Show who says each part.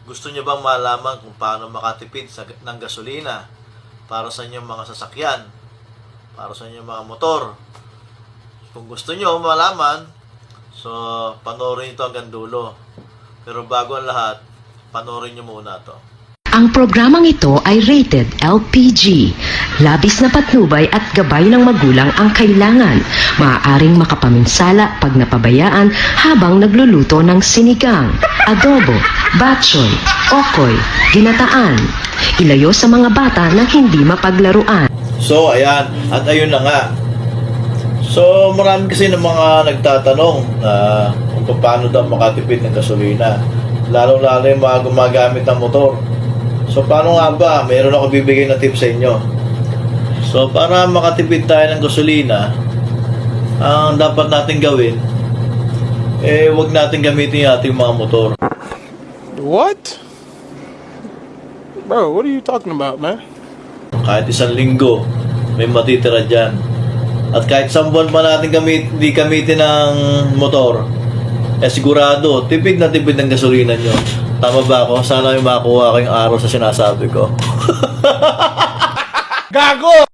Speaker 1: Gusto nyo bang malaman kung paano makatipid ng gasolina para sa inyong mga sasakyan, para sa inyong mga motor? Kung gusto nyo malaman, so panoorin ito hanggang dulo. Pero bago ang lahat, panoorin nyo muna to.
Speaker 2: Ang programang ito ay rated LPG. Labis na patnubay at gabay ng magulang ang kailangan. Maaaring makapaminsala pag napabayaan habang nagluluto ng sinigang, adobo, batchoy, okoy, ginataan. Ilayo sa mga bata na hindi mapaglaruan.
Speaker 1: So, ayan. At ayun na nga. So, marami kasi ng mga nagtatanong na kung paano daw makatipid ng gasolina. Lalo-lalo yung mga gumagamit ng motor. So, paano nga ba? Meron ako bibigay na tips sa inyo. So, para makatipid tayo ng gasolina, ang dapat natin gawin, huwag natin gamitin yung ating mga motor.
Speaker 3: What? Bro, what are you talking about, man?
Speaker 1: Kahit isang linggo, may matitira dyan. At kahit isang buwan pa natin di gamitin ng motor, sigurado, tipid na tipid ng gasolina nyo. Tama ba ako? Sana may makuha kayong araw sa sinasabi ko.
Speaker 3: Gago!